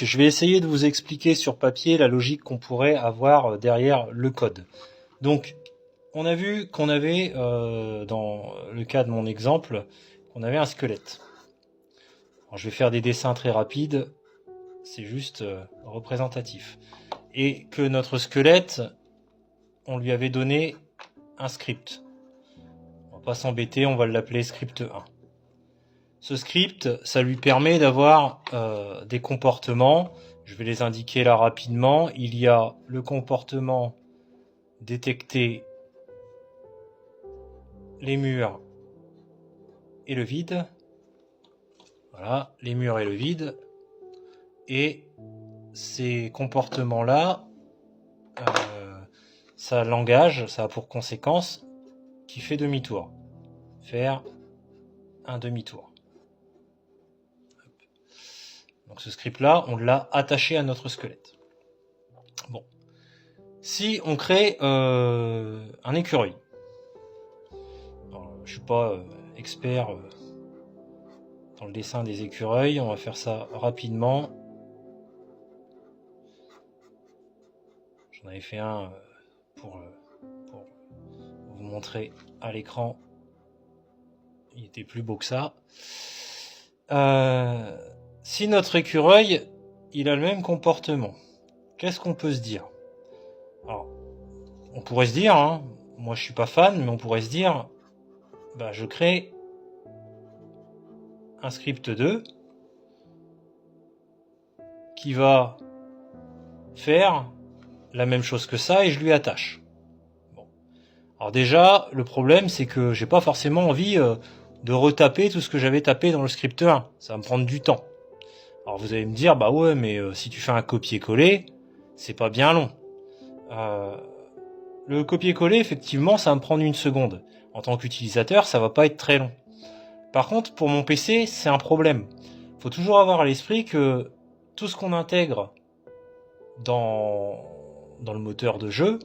Donc, je vais essayer de vous expliquer sur papier la logique qu'on pourrait avoir derrière le code. Donc, on a vu qu'on avait, dans le cas de mon exemple, qu'on avait un squelette. Alors, je vais faire des dessins très rapides, c'est juste représentatif. Et que notre squelette, on lui avait donné un script. On va pas s'embêter, on va l'appeler script 1. Ce script, ça lui permet d'avoir des comportements. Je vais les indiquer là rapidement. Il y a le comportement détecter les murs et le vide. Voilà, les murs et le vide. Et ces comportements-là, ça langage, ça a pour conséquence qui fait demi-tour. Faire un demi-tour. Donc ce script-là, on l'a attaché à notre squelette. Bon. Si on crée un écureuil. Alors, je suis pas expert dans le dessin des écureuils, on va faire ça rapidement. J'en avais fait un pour vous montrer à l'écran. Il était plus beau que ça. Si notre écureuil, il a le même comportement, qu'est-ce qu'on peut se dire? Alors, on pourrait se dire, hein, moi je suis pas fan, mais on pourrait se dire, bah, je crée un script 2 qui va faire la même chose que ça et je lui attache. Bon. Alors déjà, le problème c'est que j'ai pas forcément envie de retaper tout ce que j'avais tapé dans le script 1. Ça va me prendre du temps. Alors vous allez me dire, bah ouais, mais si tu fais un copier-coller, c'est pas bien long. Le copier-coller, effectivement, ça va me prendre 1 seconde. En tant qu'utilisateur, ça va pas être très long. Par contre, pour mon PC, c'est un problème. Faut toujours avoir à l'esprit que tout ce qu'on intègre dans le moteur de jeu,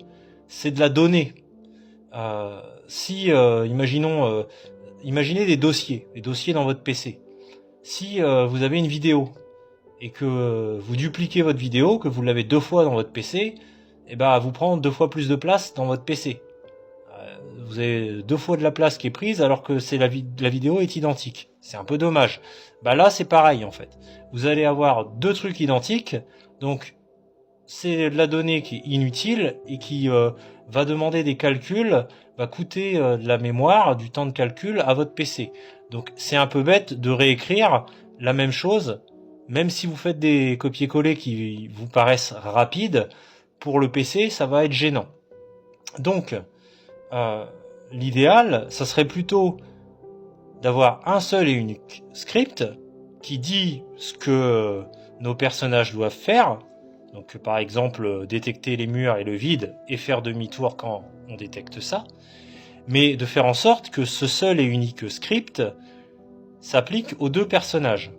c'est de la donnée. Imaginez des dossiers dans votre PC. Si vous avez une vidéo et que vous dupliquez votre vidéo, que vous l'avez 2 fois dans votre PC, et ben vous prend 2 fois plus de place dans votre PC. Vous avez 2 fois de la place qui est prise alors que la vidéo est identique. C'est un peu dommage. Bah là c'est pareil en fait. Vous allez avoir 2 trucs identiques, donc c'est de la donnée qui est inutile et qui va demander des calculs, va coûter de la mémoire, du temps de calcul à votre PC. Donc c'est un peu bête de réécrire la même chose, même si vous faites des copier-coller qui vous paraissent rapides, pour le PC ça va être gênant. Donc l'idéal, ça serait plutôt d'avoir un seul et unique script qui dit ce que nos personnages doivent faire. Donc par exemple détecter les murs et le vide et faire demi-tour quand on détecte ça. Mais de faire en sorte que ce seul et unique script s'applique aux 2 personnages.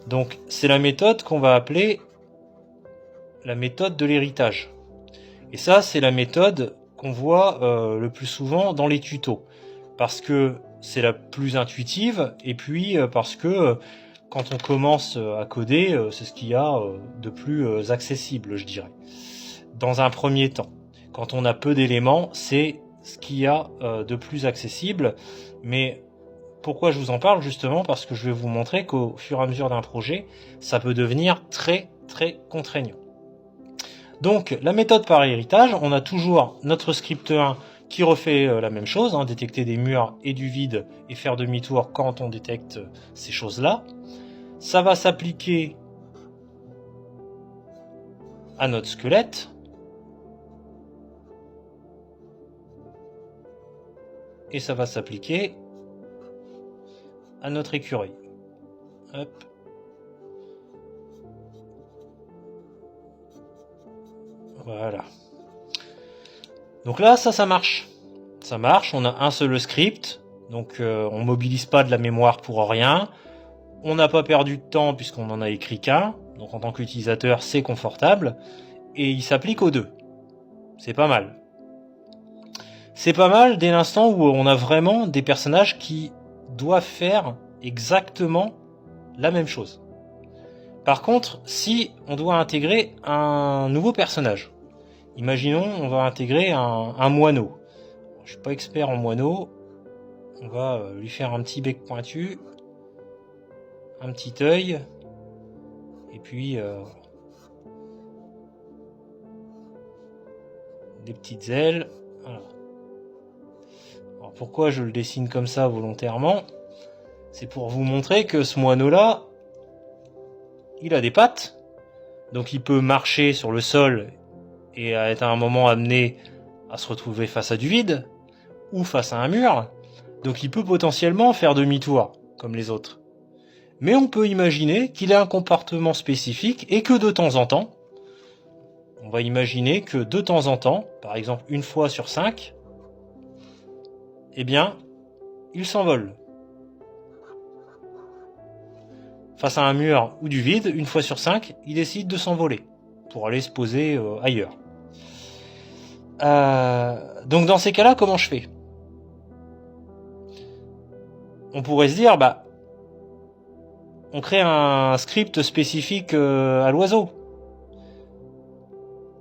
Donc c'est la méthode qu'on va appeler la méthode de l'héritage. Et ça c'est la méthode qu'on voit le plus souvent dans les tutos. Parce que c'est la plus intuitive et puis parce que quand on commence à coder, c'est ce qu'il y a de plus accessible, je dirais. Dans un premier temps. Quand on a peu d'éléments, c'est ce qu'il y a de plus accessible. Mais pourquoi je vous en parle? Justement parce que je vais vous montrer qu'au fur et à mesure d'un projet, ça peut devenir très très contraignant. Donc la méthode par héritage, on a toujours notre script 1 qui refait la même chose, hein, détecter des murs et du vide et faire demi-tour quand on détecte ces choses-là. Ça va s'appliquer à notre squelette. Et ça va s'appliquer à notre écureuil. Hop. Voilà. Donc là, ça marche. Ça marche, on a un seul script. Donc on mobilise pas de la mémoire pour rien. On n'a pas perdu de temps puisqu'on en a écrit qu'un. Donc en tant qu'utilisateur, c'est confortable. Et il s'applique aux 2. C'est pas mal. C'est pas mal dès l'instant où on a vraiment des personnages qui doivent faire exactement la même chose. Par contre, si on doit intégrer un nouveau personnage, imaginons on va intégrer un moineau. Je suis pas expert en moineau, on va lui faire un petit bec pointu, un petit œil, et puis des petites ailes. Voilà. Alors pourquoi je le dessine comme ça volontairement? C'est pour vous montrer que ce moineau-là, il a des pattes, donc il peut marcher sur le sol et être à un moment amené à se retrouver face à du vide ou face à un mur, donc il peut potentiellement faire demi-tour comme les autres. Mais on peut imaginer qu'il a un comportement spécifique et que de temps en temps, on va imaginer que de temps en temps, par exemple une fois sur 5, eh bien, il s'envole. Face à un mur ou du vide, une fois sur 5, il décide de s'envoler pour aller se poser ailleurs. Donc dans ces cas-là, comment je fais? On pourrait se dire, bah, on crée un script spécifique à l'oiseau.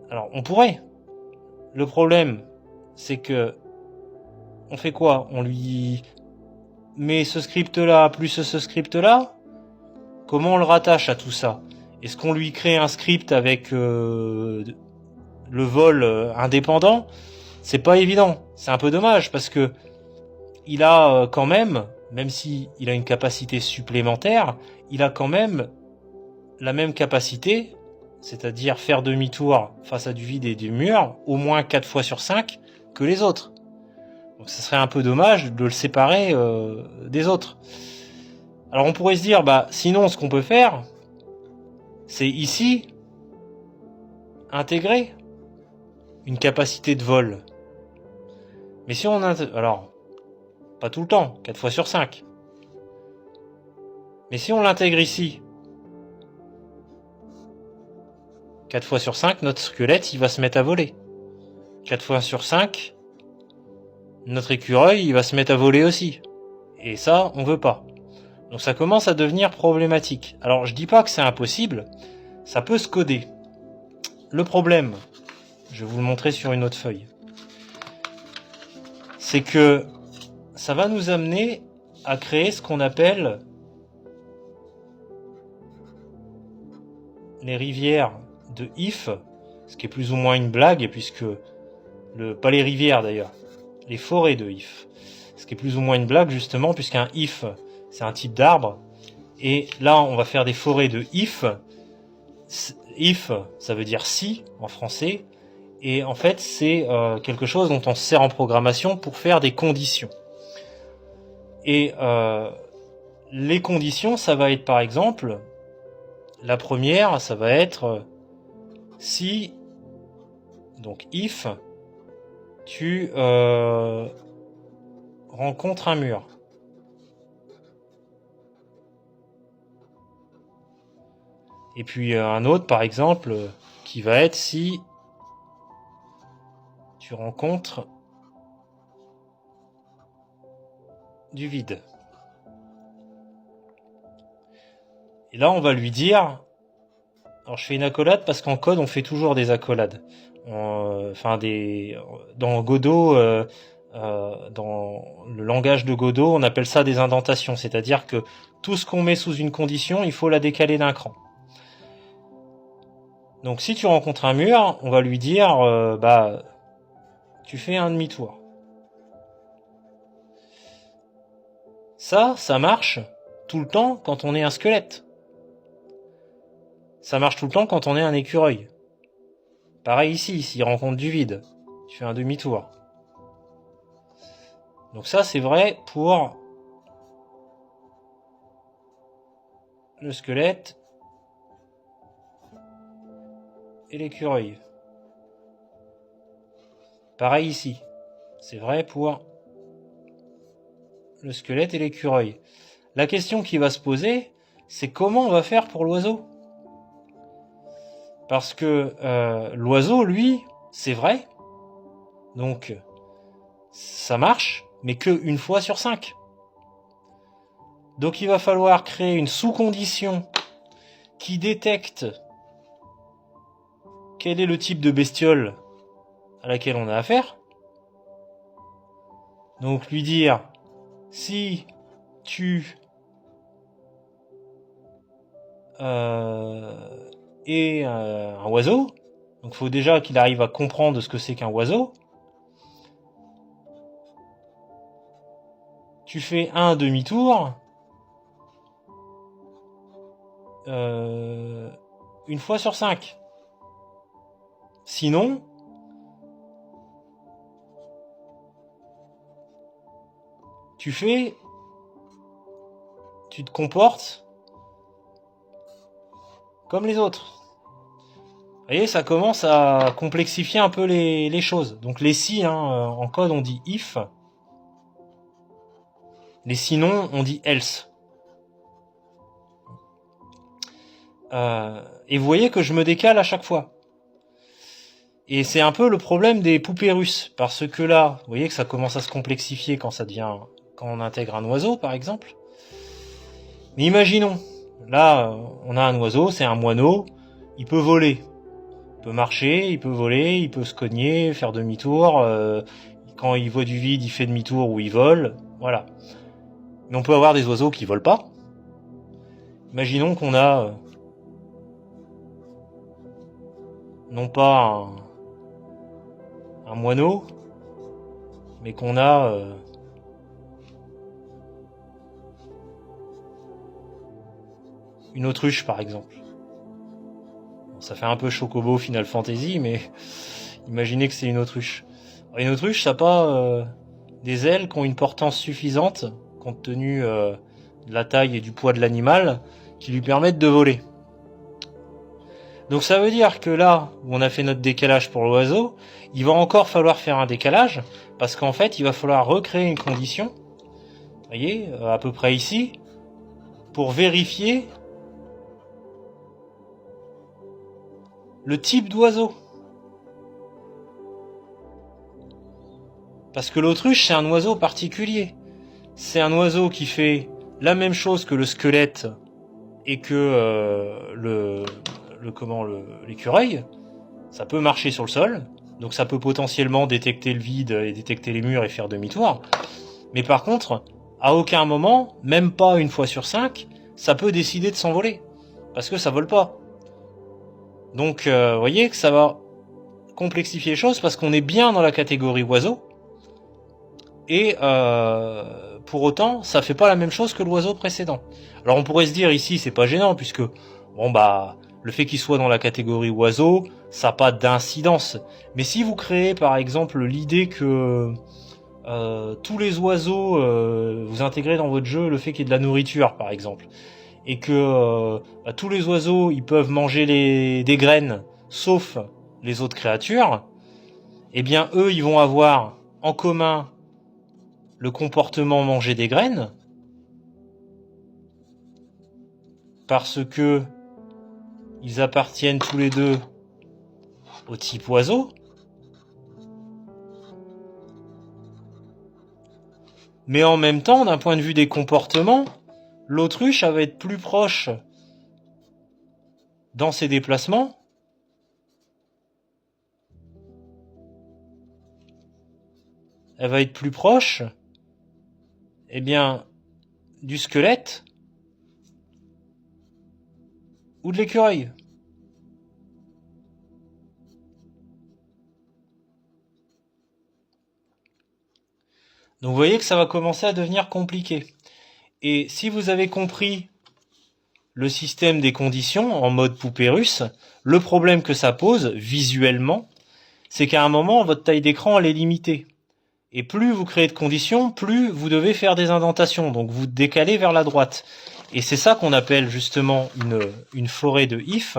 Alors, on pourrait. Le problème, c'est que on fait quoi? On lui met ce script-là plus ce script-là? Comment on le rattache à tout ça? Est-ce qu'on lui crée un script avec le vol indépendant? C'est pas évident. C'est un peu dommage parce que il a quand même si il a une capacité supplémentaire, il a quand même la même capacité, c'est-à-dire faire demi-tour face à du vide et du mur, au moins 4 fois sur 5 que les autres. Donc ce serait un peu dommage de le séparer des autres. Alors on pourrait se dire, bah sinon ce qu'on peut faire, c'est ici intégrer une capacité de vol. Mais si on alors pas tout le temps, 4 fois sur 5. Mais si on l'intègre ici, 4 fois sur 5, notre squelette il va se mettre à voler. 4 fois sur 5, notre écureuil il va se mettre à voler aussi. Et ça, on veut pas. Donc ça commence à devenir problématique. Alors je dis pas que c'est impossible, ça peut se coder. Le problème, je vais vous le montrer sur une autre feuille, c'est que ça va nous amener à créer ce qu'on appelle les rivières de if, ce qui est plus ou moins une blague, puisque pas les rivières d'ailleurs, les forêts de if, ce qui est plus ou moins une blague justement, puisqu'un if c'est un type d'arbre, et là on va faire des forêts de if. If ça veut dire si en français, et en fait c'est quelque chose dont on se sert en programmation pour faire des conditions. Et les conditions, ça va être par exemple, la première ça va être si, donc if, tu rencontres un mur. Et puis un autre par exemple qui va être si tu rencontres du vide. Et là on va lui dire, alors je fais une accolade parce qu'en code on fait toujours des accolades. Dans Godot, dans le langage de Godot, on appelle ça des indentations, c'est-à-dire que tout ce qu'on met sous une condition, il faut la décaler d'un cran. Donc si tu rencontres un mur, on va lui dire tu fais un demi-tour. Ça marche tout le temps quand on est un squelette. Ça marche tout le temps quand on est un écureuil. Pareil ici, s'il rencontre du vide, tu fais un demi-tour. Donc ça c'est vrai pour le squelette et l'écureuil. Pareil ici, c'est vrai pour le squelette et l'écureuil. La question qui va se poser, c'est comment on va faire pour l'oiseau? Parce que l'oiseau, lui, c'est vrai, donc ça marche, mais que une fois sur 5. Donc il va falloir créer une sous-condition qui détecte quel est le type de bestiole à laquelle on a affaire. Donc lui dire, si tu es un oiseau, donc il faut déjà qu'il arrive à comprendre ce que c'est qu'un oiseau. Tu fais un demi-tour une fois sur 5. Sinon, tu te comportes comme les autres. Vous voyez, ça commence à complexifier un peu les choses. Donc les si, en code, on dit if. Les sinon, on dit else. Et vous voyez que je me décale à chaque fois. Et c'est un peu le problème des poupées russes. Parce que là, vous voyez que ça commence à se complexifier quand on intègre un oiseau, par exemple. Mais imaginons, là, on a un oiseau, c'est un moineau, il peut voler. Il peut marcher, il peut voler, il peut se cogner, faire demi-tour. Quand il voit du vide, il fait demi-tour ou il vole. Voilà. Mais on peut avoir des oiseaux qui volent pas. Imaginons qu'on a non pas un moineau, mais qu'on a une autruche, par exemple. Bon, ça fait un peu Chocobo Final Fantasy, mais imaginez que c'est une autruche. Alors, une autruche, ça n'a pas des ailes qui ont une portance suffisante, compte tenu de la taille et du poids de l'animal, qui lui permettent de voler. Donc ça veut dire que là où on a fait notre décalage pour l'oiseau, il va encore falloir faire un décalage, parce qu'en fait il va falloir recréer une condition, vous voyez, à peu près ici, pour vérifier le type d'oiseau. Parce que l'autruche, c'est un oiseau particulier. C'est un oiseau qui fait la même chose que le squelette et que l'écureuil. Ça peut marcher sur le sol, donc ça peut potentiellement détecter le vide et détecter les murs et faire demi-tour. Mais par contre, à aucun moment, même pas une fois sur 5, ça peut décider de s'envoler. Parce que ça vole pas. Donc vous voyez que ça va complexifier les choses parce qu'on est bien dans la catégorie oiseau. Et pour autant, ça fait pas la même chose que l'oiseau précédent. Alors on pourrait se dire ici, c'est pas gênant puisque le fait qu'il soit dans la catégorie oiseau, ça n'a pas d'incidence. Mais si vous créez par exemple l'idée que tous les oiseaux, vous intégrez dans votre jeu le fait qu'il y ait de la nourriture par exemple, et que tous les oiseaux ils peuvent manger des graines, sauf les autres créatures, eh bien eux ils vont avoir en commun le comportement manger des graines, parce que ils appartiennent tous les deux au type oiseau. Mais en même temps, d'un point de vue des comportements, l'autruche va être plus proche dans ses déplacements elle va être plus proche du squelette ou de l'écureuil. Donc vous voyez que ça va commencer à devenir compliqué. Et si vous avez compris le système des conditions en mode poupée russe, le problème que ça pose visuellement, c'est qu'à un moment, votre taille d'écran elle est limitée. Et plus vous créez de conditions, plus vous devez faire des indentations. Donc vous décalez vers la droite. Et c'est ça qu'on appelle justement une forêt de if.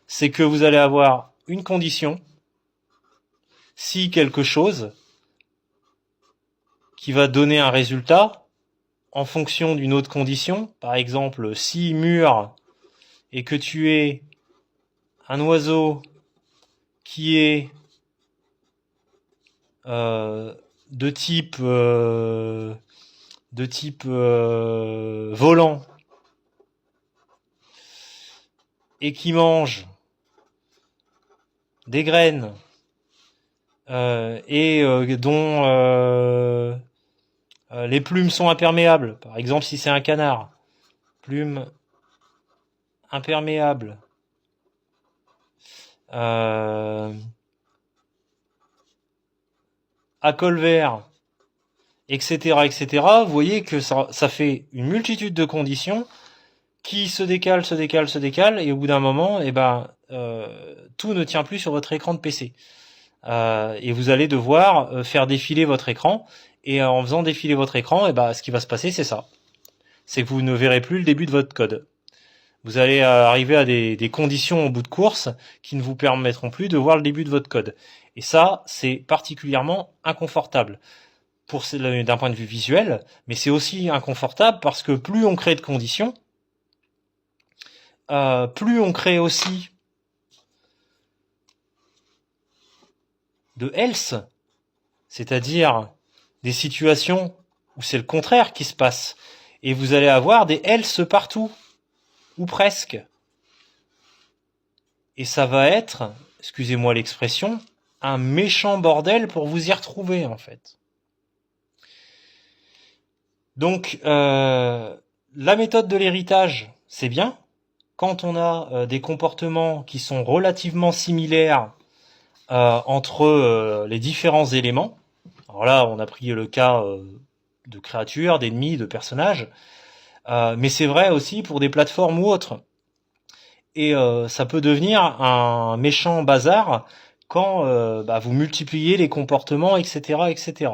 C'est que vous allez avoir une condition, si quelque chose, qui va donner un résultat en fonction d'une autre condition. Par exemple, si mur et que tu es un oiseau qui est de type volant, et qui mange des graines et dont les plumes sont imperméables, par exemple si c'est un canard, plumes imperméables, à col vert, etc., etc., vous voyez que ça fait une multitude de conditions qui se décalent, et au bout d'un moment, tout ne tient plus sur votre écran de PC. Et vous allez devoir faire défiler votre écran, et en faisant défiler votre écran, ce qui va se passer, c'est ça. C'est que vous ne verrez plus le début de votre code. Vous allez arriver à des conditions au bout de course qui ne vous permettront plus de voir le début de votre code. Et ça, c'est particulièrement inconfortable d'un point de vue visuel, mais c'est aussi inconfortable parce que plus on crée de conditions, plus on crée aussi de else, c'est-à-dire des situations où c'est le contraire qui se passe. Et vous allez avoir des else partout, ou presque. Et ça va être, excusez-moi l'expression, un méchant bordel pour vous y retrouver, en fait. Donc, la méthode de l'héritage, c'est bien. Quand on a des comportements qui sont relativement similaires entre les différents éléments, alors là, on a pris le cas de créatures, d'ennemis, de personnages, mais c'est vrai aussi pour des plateformes ou autres. Et ça peut devenir un méchant bazar quand vous multipliez les comportements, etc., etc.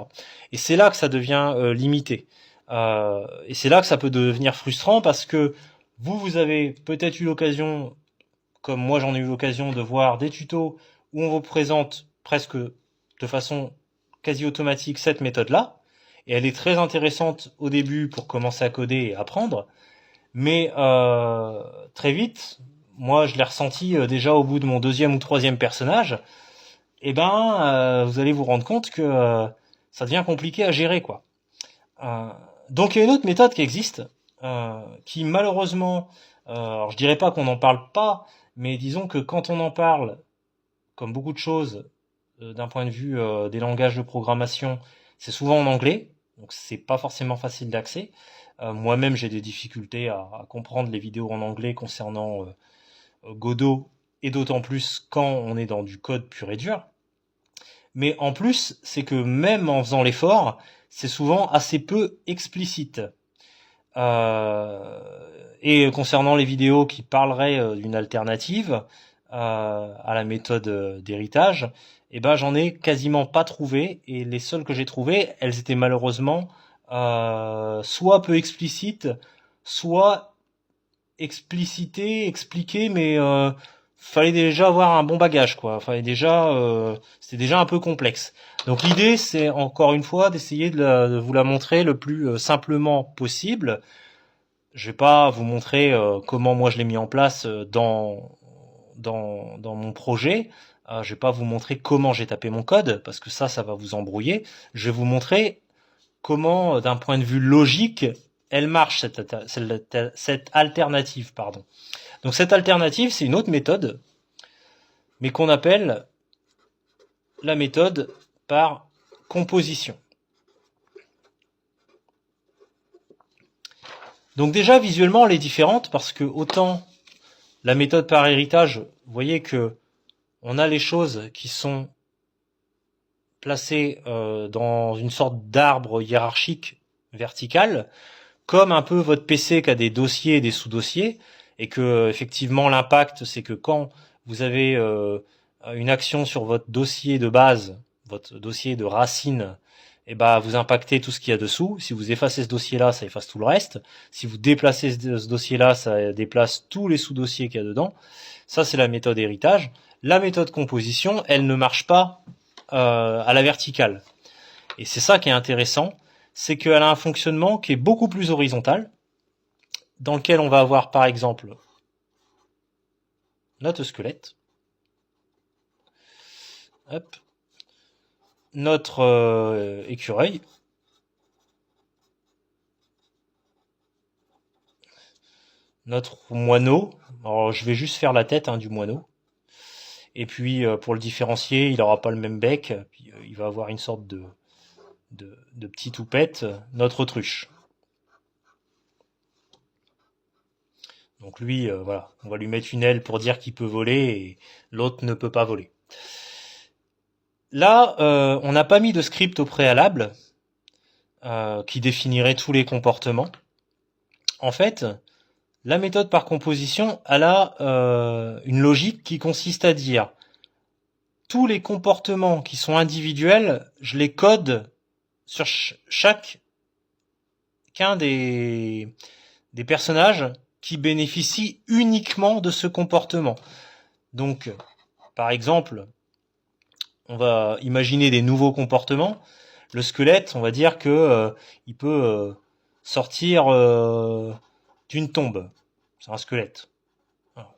Et c'est là que ça devient limité. Et c'est là que ça peut devenir frustrant parce que vous avez peut-être eu l'occasion, comme moi j'en ai eu l'occasion, de voir des tutos où on vous présente presque de façon quasi automatique cette méthode-là. Et elle est très intéressante au début pour commencer à coder et apprendre. Mais très vite, moi je l'ai ressenti déjà au bout de mon deuxième ou troisième personnage, vous allez vous rendre compte que ça devient compliqué à gérer, quoi. Donc il y a une autre méthode qui existe, qui malheureusement, alors je dirais pas qu'on n'en parle pas, mais disons que quand on en parle, comme beaucoup de choses, d'un point de vue des langages de programmation, c'est souvent en anglais, donc c'est pas forcément facile d'accès. Moi-même, j'ai des difficultés à comprendre les vidéos en anglais concernant Godot, et d'autant plus quand on est dans du code pur et dur. Mais en plus, c'est que même en faisant l'effort, c'est souvent assez peu explicite. Et concernant les vidéos qui parleraient d'une alternative à la méthode d'héritage, j'en ai quasiment pas trouvé, et les seules que j'ai trouvées, elles étaient malheureusement soit peu explicites, soit explicitées, expliquées, mais fallait déjà avoir un bon bagage, quoi. C'était déjà un peu complexe. Donc l'idée, c'est encore une fois d'essayer de vous la montrer le plus simplement possible. Je vais pas vous montrer comment moi je l'ai mis en place dans mon projet. Je vais pas vous montrer comment j'ai tapé mon code parce que ça va vous embrouiller. Je vais vous montrer comment, d'un point de vue logique, elle marche cette alternative, pardon. Donc cette alternative, c'est une autre méthode, mais qu'on appelle la méthode par composition. Donc déjà, visuellement, elle est différente parce que autant la méthode par héritage, vous voyez que on a les choses qui sont placées dans une sorte d'arbre hiérarchique vertical, comme un peu votre PC qui a des dossiers et des sous-dossiers, et que effectivement l'impact, c'est que quand vous avez une action sur votre dossier de base, votre dossier de racine, vous impactez tout ce qu'il y a dessous. Si vous effacez ce dossier-là, ça efface tout le reste. Si vous déplacez ce dossier-là, ça déplace tous les sous-dossiers qu'il y a dedans. Ça, c'est la méthode héritage. La méthode composition, elle ne marche pas à la verticale. Et c'est ça qui est intéressant, c'est qu'elle a un fonctionnement qui est beaucoup plus horizontal, dans lequel on va avoir par exemple notre squelette, hop, notre écureuil, notre moineau. Alors je vais juste faire la tête du moineau. Et puis pour le différencier, il n'aura pas le même bec. Puis, il va avoir une sorte de petit toupette, notre autruche. Donc lui, voilà, on va lui mettre une aile pour dire qu'il peut voler et l'autre ne peut pas voler. Là, on n'a pas mis de script au préalable qui définirait tous les comportements. En fait, la méthode par composition, elle a une logique qui consiste à dire tous les comportements qui sont individuels, je les code sur chacun des personnages qui bénéficient uniquement de ce comportement. Donc, par exemple, on va imaginer des nouveaux comportements. Le squelette, on va dire que il peut sortir d'une tombe. C'est un squelette. Voilà.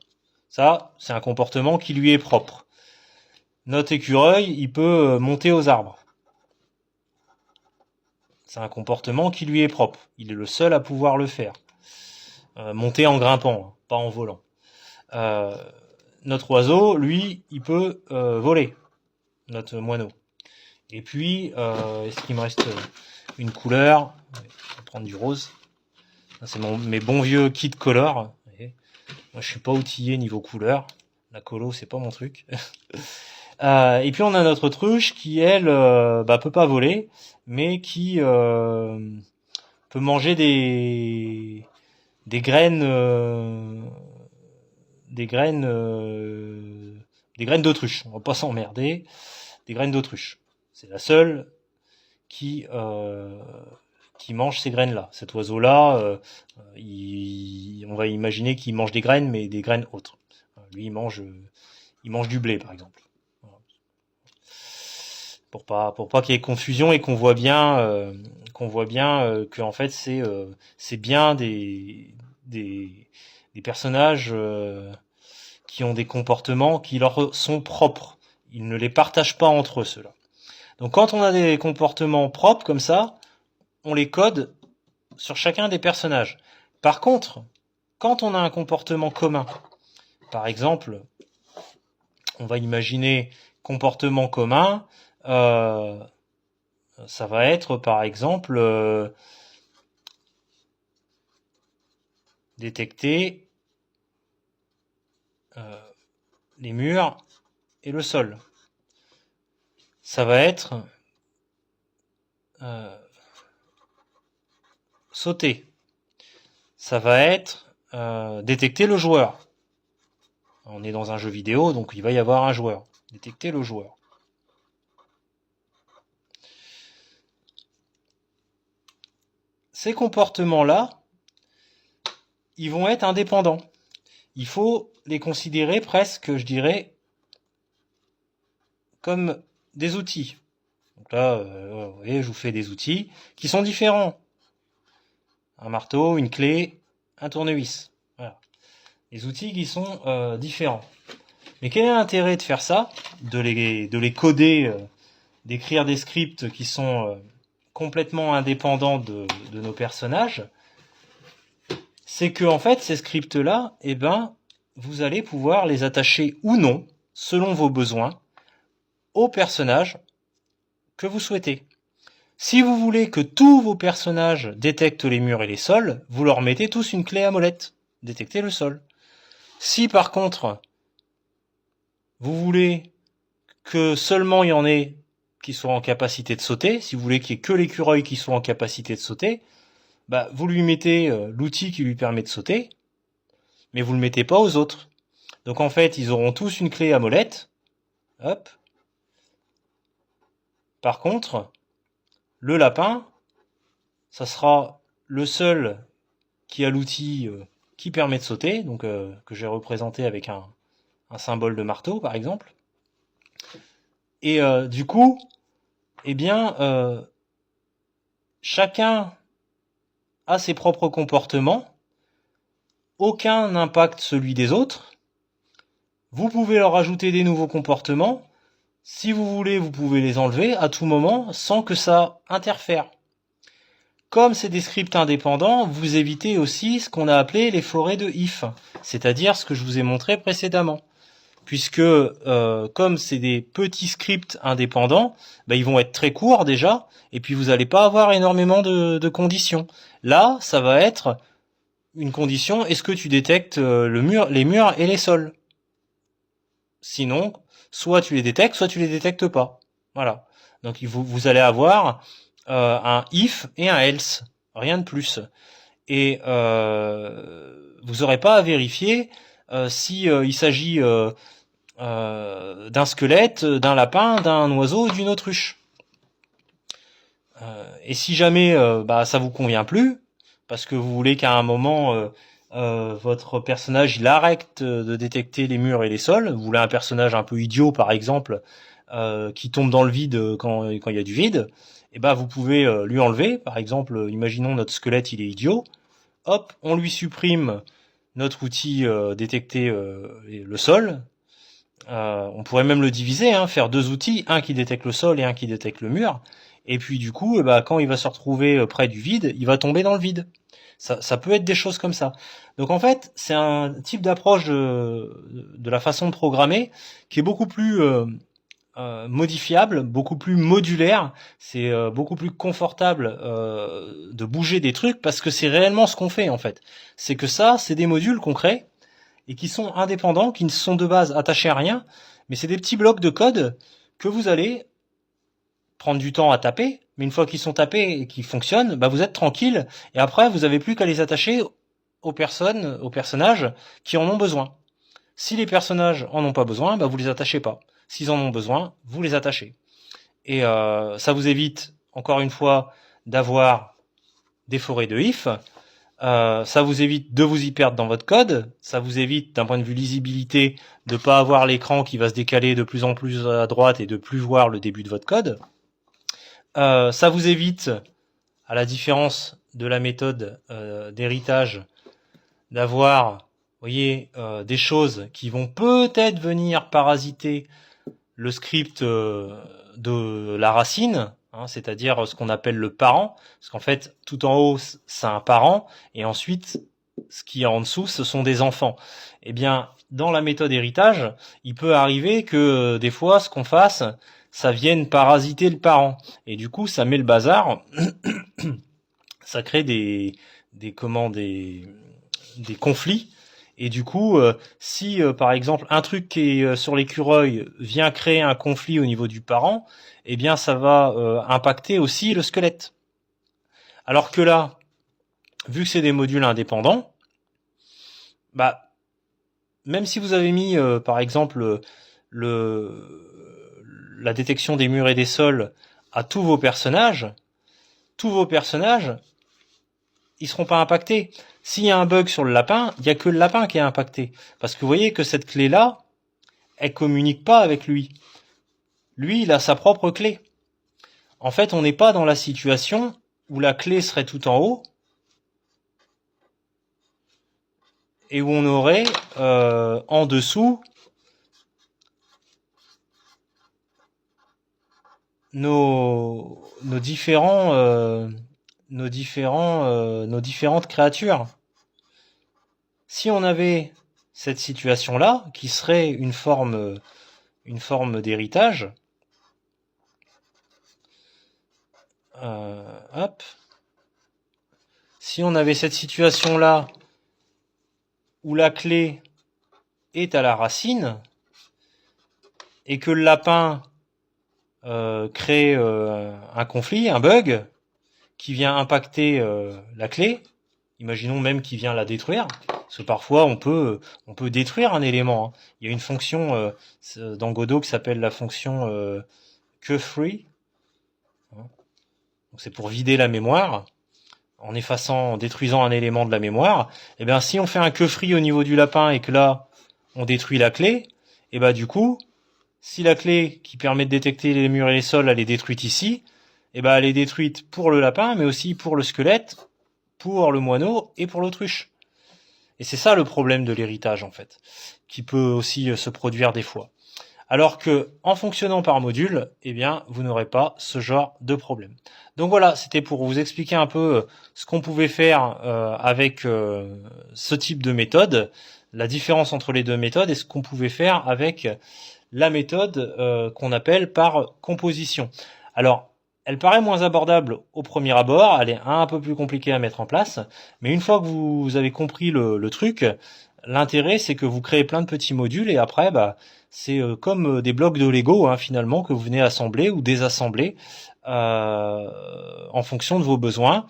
Ça, c'est un comportement qui lui est propre. Notre écureuil, il peut monter aux arbres. C'est un comportement qui lui est propre. Il est le seul à pouvoir le faire. Monter en grimpant, pas en volant. Notre oiseau, lui, il peut voler. Notre moineau. Et puis, est-ce qu'il me reste une couleur? Je vais prendre du rose. C'est mes bons vieux kit color. Moi, je suis pas outillé niveau couleur. La colo, c'est pas mon truc. Et puis on a notre autruche qui, elle, peut pas voler, mais qui peut manger des graines, des graines d'autruche. On va pas s'emmerder. Des graines d'autruche. C'est la seule qui mange ces graines-là. Cet oiseau-là, on va imaginer qu'il mange des graines, mais des graines autres. Lui, il mange du blé, par exemple. Pour pas qu'il y ait confusion et qu'on voit bien que en fait c'est bien des personnages qui ont des comportements qui leur sont propres. Ils ne les partagent pas entre eux, ceux-là. Donc quand on a des comportements propres comme ça, on les code sur chacun des personnages. Par contre, quand on a un comportement commun, par exemple, on va imaginer comportement commun, ça va être par exemple détecter les murs et le sol. Ça va être sauter. Ça va être détecter le joueur. On est dans un jeu vidéo, donc il va y avoir un joueur. Détecter le joueur. Ces comportements-là, ils vont être indépendants. Il faut les considérer presque, je dirais, comme des outils. Donc là, vous voyez, je vous fais des outils qui sont différents. Un marteau, une clé, un tournevis. Voilà. Des outils qui sont différents. Mais quel est l'intérêt de faire ça, de les coder, d'écrire des scripts qui sont complètement indépendants de nos personnages? C'est que en fait, ces scripts-là, vous allez pouvoir les attacher ou non, selon vos besoins, aux personnages que vous souhaitez. Si vous voulez que tous vos personnages détectent les murs et les sols, vous leur mettez tous une clé à molette, détecter le sol. Si par contre, vous voulez que seulement il y en ait qui soient en capacité de sauter, si vous voulez qu'il y ait que l'écureuil qui soit en capacité de sauter, vous lui mettez l'outil qui lui permet de sauter, mais vous le mettez pas aux autres. Donc en fait, ils auront tous une clé à molette. Hop. Par contre, le lapin, ça sera le seul qui a l'outil qui permet de sauter, donc que j'ai représenté avec un symbole de marteau, par exemple. Et du coup, chacun a ses propres comportements, aucun n'impacte celui des autres. Vous pouvez leur ajouter des nouveaux comportements. Si vous voulez, vous pouvez les enlever à tout moment sans que ça interfère. comme c'est des scripts indépendants, vous évitez aussi ce qu'on a appelé les forêts de if, c'est-à-dire ce que je vous ai montré précédemment. Puisque comme c'est des petits scripts indépendants, ils vont être très courts déjà, et puis vous n'allez pas avoir énormément de conditions. Là, ça va être une condition, est-ce que tu détectes les murs et les sols? Sinon, soit tu les détectes, soit tu les détectes pas. Voilà. Donc vous allez avoir un if et un else, rien de plus. Et vous n'aurez pas à vérifier si il s'agit d'un squelette, d'un lapin, d'un oiseau ou d'une autruche. Et si jamais ça vous convient plus, parce que vous voulez qu'à un moment votre personnage il arrête de détecter les murs et les sols, vous voulez un personnage un peu idiot par exemple, qui tombe dans le vide quand il y a du vide, et vous pouvez lui enlever. Par exemple, imaginons notre squelette il est idiot, hop, on lui supprime notre outil détecter le sol. On pourrait même le diviser, faire deux outils, un qui détecte le sol et un qui détecte le mur. Et puis du coup, quand il va se retrouver près du vide, il va tomber dans le vide. Ça peut être des choses comme ça. Donc en fait, c'est un type d'approche de la façon de programmer qui est beaucoup plus modifiable, beaucoup plus modulaire. C'est beaucoup plus confortable de bouger des trucs parce que c'est réellement ce qu'on fait en fait. C'est que ça, c'est des modules qu'on crée et qui sont indépendants, qui ne sont de base attachés à rien, mais c'est des petits blocs de code que vous allez prendre du temps à taper, mais une fois qu'ils sont tapés et qu'ils fonctionnent, vous êtes tranquille, et après vous avez plus qu'à les attacher aux personnages qui en ont besoin. Si les personnages en ont pas besoin, vous les attachez pas. S'ils en ont besoin, vous les attachez. Et ça vous évite, encore une fois, d'avoir des forêts de if. Ça vous évite de vous y perdre dans votre code, ça vous évite d'un point de vue lisibilité de pas avoir l'écran qui va se décaler de plus en plus à droite et de plus voir le début de votre code. Ça vous évite, à la différence de la méthode d'héritage, d'avoir, voyez, des choses qui vont peut-être venir parasiter le script de la racine, c'est-à-dire ce qu'on appelle le parent, parce qu'en fait, tout en haut, c'est un parent, et ensuite, ce qui est en dessous, ce sont des enfants. Eh bien, dans la méthode héritage, il peut arriver que des fois, ce qu'on fasse, ça vienne parasiter le parent. Et du coup, ça met le bazar, ça crée des conflits. Et du coup, si par exemple un truc qui est sur l'écureuil vient créer un conflit au niveau du parent, eh bien ça va impacter aussi le squelette. Alors que là, vu que c'est des modules indépendants, même si vous avez mis par exemple la détection des murs et des sols à tous vos personnages, ils seront pas impactés. S'il y a un bug sur le lapin, il y a que le lapin qui est impacté. Parce que vous voyez que cette clé-là, elle communique pas avec lui. Lui, il a sa propre clé. En fait, on n'est pas dans la situation où la clé serait tout en haut et où on aurait en dessous nos différentes créatures. Si on avait cette situation-là, qui serait une forme d'héritage, si on avait cette situation-là où la clé est à la racine et que le lapin crée un conflit, un bug qui vient impacter la clé, imaginons même qu'il vient la détruire, parce que parfois on peut détruire un élément. Il y a une fonction dans Godot qui s'appelle la fonction queue-free. Donc c'est pour vider la mémoire en détruisant un élément de la mémoire. Et bien si on fait un queue-free au niveau du lapin et que là on détruit la clé, et du coup, si la clé qui permet de détecter les murs et les sols elle est détruite ici, elle est détruite pour le lapin, mais aussi pour le squelette, pour le moineau et pour l'autruche. Et c'est ça le problème de l'héritage en fait, qui peut aussi se produire des fois. Alors que en fonctionnant par module, eh bien, vous n'aurez pas ce genre de problème. Donc voilà, c'était pour vous expliquer un peu ce qu'on pouvait faire avec ce type de méthode, la différence entre les deux méthodes et ce qu'on pouvait faire avec la méthode qu'on appelle par composition. Alors, elle paraît moins abordable au premier abord, elle est un peu plus compliquée à mettre en place, mais une fois que vous avez compris le truc, l'intérêt c'est que vous créez plein de petits modules et après, c'est comme des blocs de Lego finalement que vous venez assembler ou désassembler en fonction de vos besoins.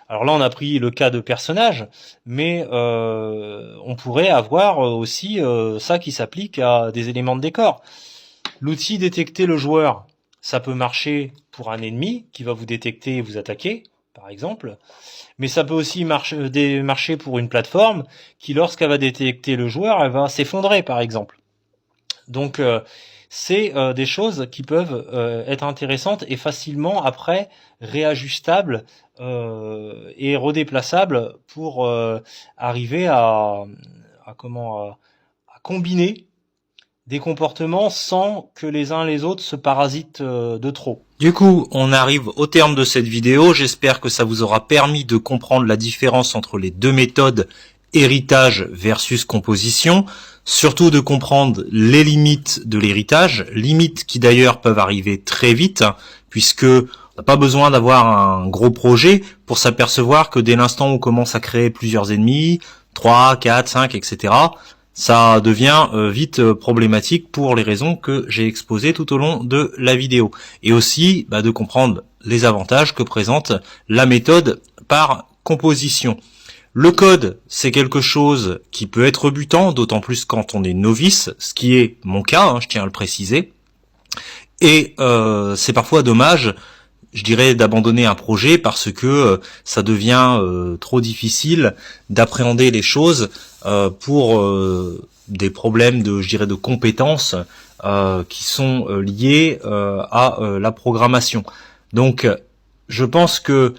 Alors là, on a pris le cas de personnages, mais on pourrait avoir aussi ça qui s'applique à des éléments de décor. L'outil détecter le joueur, ça peut marcher pour un ennemi qui va vous détecter et vous attaquer, par exemple. Mais ça peut aussi marcher pour une plateforme qui, lorsqu'elle va détecter le joueur, elle va s'effondrer, par exemple. Donc, c'est des choses qui peuvent être intéressantes et facilement, après, réajustables et redéplaçables pour arriver à combiner des comportements sans que les uns les autres se parasitent de trop. Du coup, on arrive au terme de cette vidéo. J'espère que ça vous aura permis de comprendre la différence entre les deux méthodes, héritage versus composition. Surtout de comprendre les limites de l'héritage, limites qui d'ailleurs peuvent arriver très vite, puisque on n'a pas besoin d'avoir un gros projet pour s'apercevoir que dès l'instant où on commence à créer plusieurs ennemis, 3, 4, 5, etc., ça devient vite problématique pour les raisons que j'ai exposées tout au long de la vidéo. Et aussi de comprendre les avantages que présente la méthode par composition. Le code, c'est quelque chose qui peut être rebutant, d'autant plus quand on est novice, ce qui est mon cas, je tiens à le préciser. Et c'est parfois dommage, je dirais, d'abandonner un projet parce que ça devient trop difficile d'appréhender les choses pour des problèmes de compétences qui sont liés à la programmation. Donc, je pense que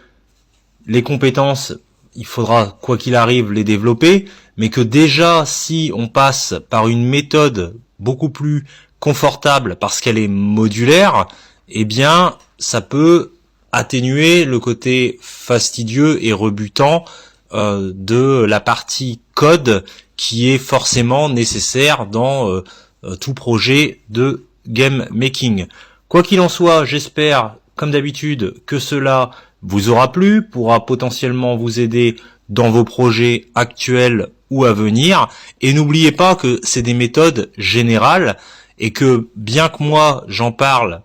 les compétences, il faudra, quoi qu'il arrive, les développer, mais que déjà, si on passe par une méthode beaucoup plus confortable parce qu'elle est modulaire, eh bien, ça peut atténuer le côté fastidieux et rebutant de la partie code qui est forcément nécessaire dans tout projet de game making. Quoi qu'il en soit, j'espère, comme d'habitude, que cela vous aura plu, pourra potentiellement vous aider dans vos projets actuels ou à venir. Et n'oubliez pas que c'est des méthodes générales et que bien que moi j'en parle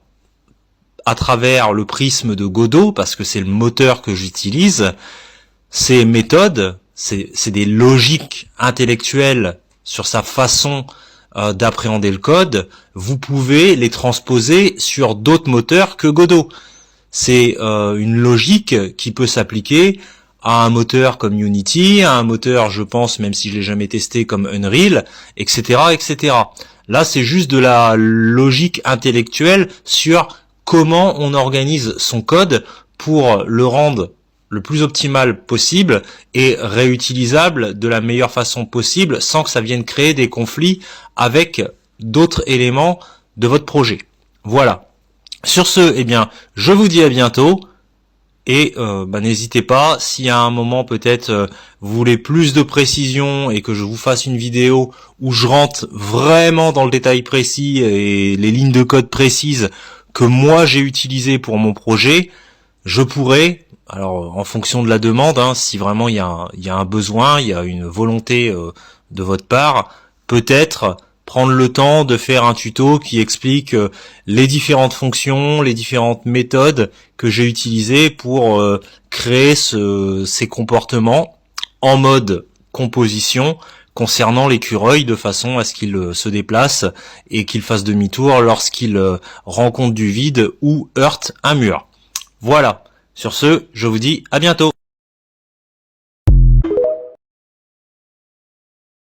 à travers le prisme de Godot, parce que c'est le moteur que j'utilise, ces méthodes, c'est des logiques intellectuelles sur sa façon d'appréhender le code, vous pouvez les transposer sur d'autres moteurs que Godot. C'est une logique qui peut s'appliquer à un moteur comme Unity, à un moteur, je pense, même si je l'ai jamais testé, comme Unreal, etc., etc. Là, c'est juste de la logique intellectuelle sur comment on organise son code pour le rendre le plus optimal possible et réutilisable de la meilleure façon possible sans que ça vienne créer des conflits avec d'autres éléments de votre projet. Voilà. Sur ce, eh bien, je vous dis à bientôt et n'hésitez pas, si à un moment peut-être vous voulez plus de précision et que je vous fasse une vidéo où je rentre vraiment dans le détail précis et les lignes de code précises que moi j'ai utilisées pour mon projet, je pourrais, alors en fonction de la demande, si vraiment il y a un besoin, il y a une volonté de votre part, peut-être prendre le temps de faire un tuto qui explique les différentes fonctions, les différentes méthodes que j'ai utilisées pour créer ces comportements en mode composition concernant l'écureuil, de façon à ce qu'il se déplace et qu'il fasse demi-tour lorsqu'il rencontre du vide ou heurte un mur. Voilà. Sur ce, je vous dis à bientôt.